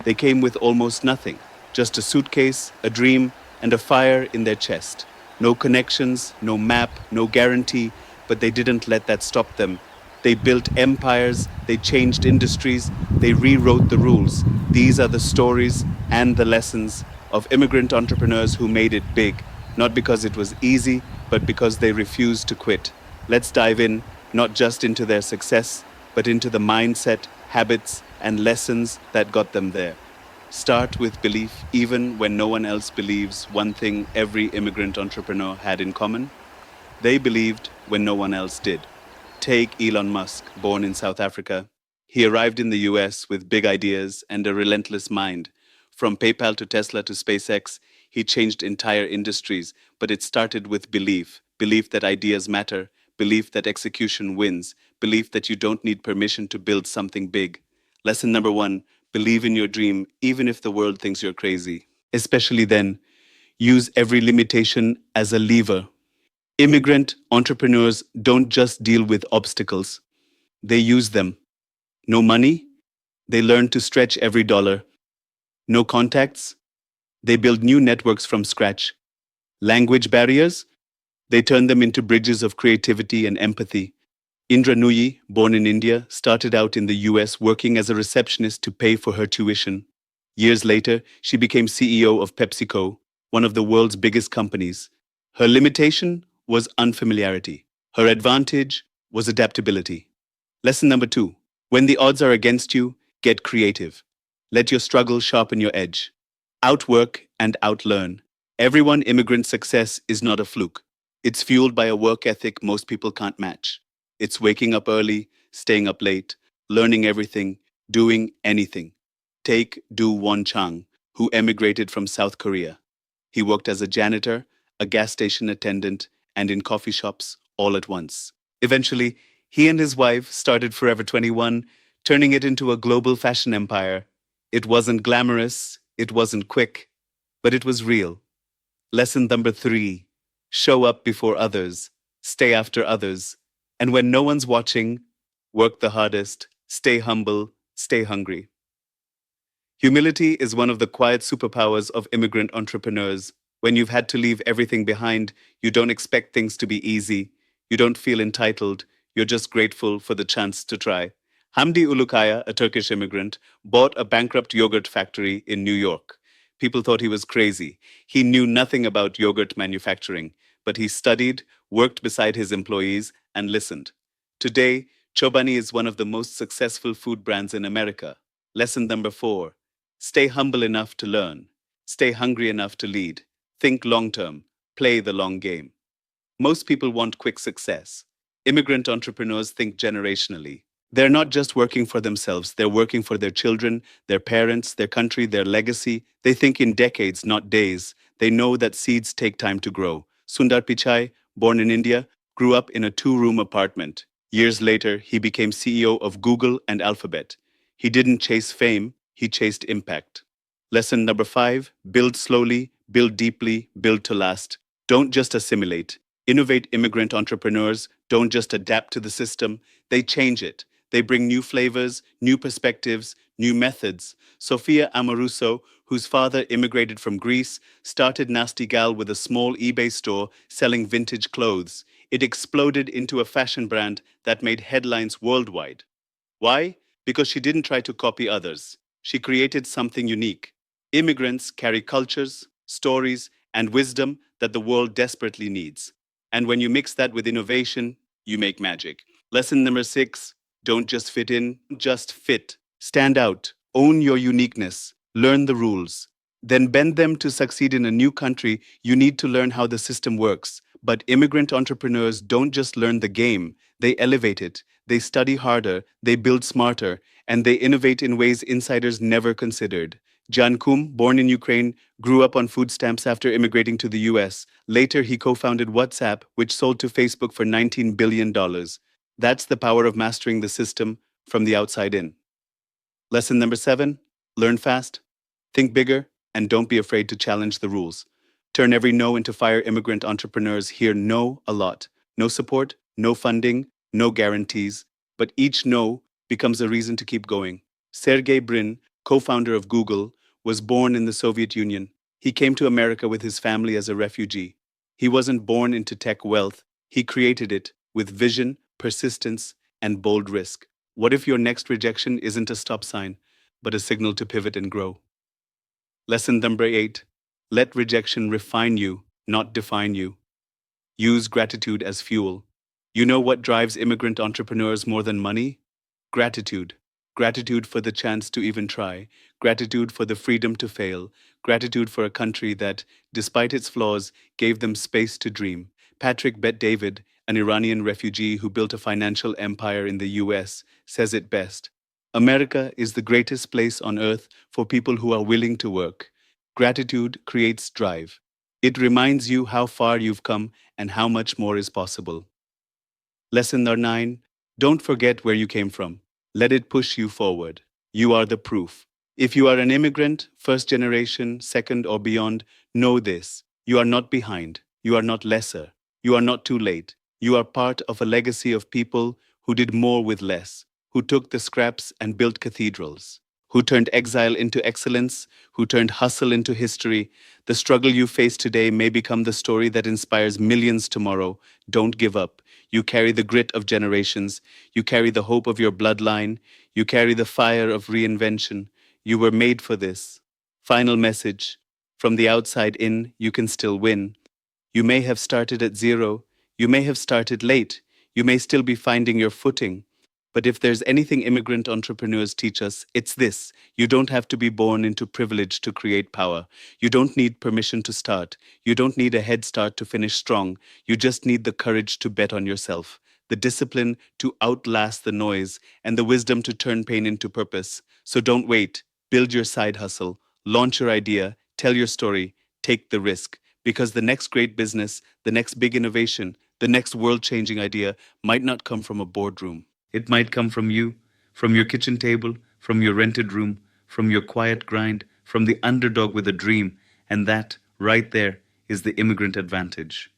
They came with almost nothing, just a suitcase, a dream, and a fire in their chest. No connections, no map, no guarantee, but they didn't let that stop them. They built empires, they changed industries, they rewrote the rules. These are the stories and the lessons of immigrant entrepreneurs who made it big, not because it was easy, but because they refused to quit. Let's dive in, not just into their success, but into the mindset, habits, and lessons that got them there. Start with belief, even when no one else believes. One thing every immigrant entrepreneur had in common: they believed when no one else did. Take Elon Musk, born in South Africa. He arrived in the US with big ideas and a relentless mind. From PayPal to Tesla to SpaceX, he changed entire industries, but it started with belief. Belief that ideas matter, belief that execution wins, belief that you don't need permission to build something big. Lesson number one: believe in your dream, even if the world thinks you're crazy. Especially then, use every limitation as a lever. Immigrant entrepreneurs don't just deal with obstacles, they use them. No money? They learn to stretch every dollar. No contacts? They build new networks from scratch. Language barriers? They turn them into bridges of creativity and empathy. Indra Nooyi, born in India, started out in the US working as a receptionist to pay for her tuition. Years later, she became CEO of PepsiCo, one of the world's biggest companies. Her limitation was unfamiliarity. Her advantage was adaptability. Lesson number two: when the odds are against you, get creative. Let your struggle sharpen your edge. Outwork and outlearn. Everyone immigrant success is not a fluke. It's fueled by a work ethic most people can't match. It's waking up early, staying up late, learning everything, doing anything. Take Du Won Chang, who emigrated from South Korea. He worked as a janitor, a gas station attendant, and in coffee shops all at once. Eventually, he and his wife started Forever 21, turning it into a global fashion empire. It wasn't glamorous, it wasn't quick, but it was real. Lesson number three: show up before others, stay after others, and when no one's watching, work the hardest, stay humble, stay hungry. Humility is one of the quiet superpowers of immigrant entrepreneurs. When you've had to leave everything behind, you don't expect things to be easy. You don't feel entitled. You're just grateful for the chance to try. Hamdi Ulukaya, a Turkish immigrant, bought a bankrupt yogurt factory in New York. People thought he was crazy. He knew nothing about yogurt manufacturing, but he studied, worked beside his employees, and listened. Today, Chobani is one of the most successful food brands in America. Lesson number four: stay humble enough to learn, stay hungry enough to lead, think long term, play the long game. Most people want quick success. Immigrant entrepreneurs think generationally. They're not just working for themselves, they're working for their children, their parents, their country, their legacy. They think in decades, not days. They know that seeds take time to grow. Sundar Pichai, born in India, grew up in a two-room apartment. Years later, he became CEO of Google and Alphabet. He didn't chase fame, he chased impact. Lesson number five: build slowly, build deeply, build to last. Don't just assimilate. Innovate immigrant entrepreneurs don't just adapt to the system, they change it. They bring new flavors, new perspectives, new methods. Sofia Amoruso, whose father immigrated from Greece, started Nasty Gal with a small eBay store selling vintage clothes. It exploded into a fashion brand that made headlines worldwide. Why? Because she didn't try to copy others. She created something unique. Immigrants carry cultures, stories, and wisdom that the world desperately needs. And when you mix that with innovation, you make magic. Lesson number six: don't just fit in, just fit. Stand out, own your uniqueness, learn the rules. Then bend them. To succeed in a new country, you need to learn how the system works. But immigrant entrepreneurs don't just learn the game, they elevate it. They study harder, they build smarter, and they innovate in ways insiders never considered. Jan Kum, born in Ukraine, grew up on food stamps after immigrating to the US. Later, he co-founded WhatsApp, which sold to Facebook for $19 billion. That's the power of mastering the system from the outside in. Lesson number seven: learn fast, think bigger, and don't be afraid to challenge the rules. Turn every no into fire. Immigrant entrepreneurs hear no a lot. No support, no funding, no guarantees, but each no becomes a reason to keep going. Sergey Brin, co founder of Google, was born in the Soviet Union. He came to America with his family as a refugee. He wasn't born into tech wealth, he created it with vision, persistence, and bold risk. What if your next rejection isn't a stop sign, but a signal to pivot and grow? Lesson number 8: let rejection refine you, not define you. Use gratitude as fuel. You know what drives immigrant entrepreneurs more than money? Gratitude. Gratitude for the chance to even try. Gratitude for the freedom to fail. Gratitude for a country that, despite its flaws, gave them space to dream. Patrick Bet David, an Iranian refugee who built a financial empire in the US, says it best. America is the greatest place on earth for people who are willing to work. Gratitude creates drive. It reminds you how far you've come and how much more is possible. Lesson number 9: don't forget where you came from. Let it push you forward. You are the proof. If you are an immigrant, first generation, second, or beyond, know this: you are not behind. You are not lesser. You are not too late. You are part of a legacy of people who did more with less, who took the scraps and built cathedrals, who turned exile into excellence, who turned hustle into history. The struggle you face today may become the story that inspires millions tomorrow. Don't give up. You carry the grit of generations. You carry the hope of your bloodline. You carry the fire of reinvention. You were made for this. Final message: from the outside in, you can still win. You may have started at zero. You may have started late. You may still be finding your footing. But if there's anything immigrant entrepreneurs teach us, it's this: you don't have to be born into privilege to create power. You don't need permission to start. You don't need a head start to finish strong. You just need the courage to bet on yourself, the discipline to outlast the noise, and the wisdom to turn pain into purpose. So don't wait. Build your side hustle, launch your idea, tell your story, take the risk. Because the next great business, the next big innovation, the next world changing idea might not come from a boardroom. It might come from you, from your kitchen table, from your rented room, from your quiet grind, from the underdog with a dream. And that, right there, is the immigrant advantage.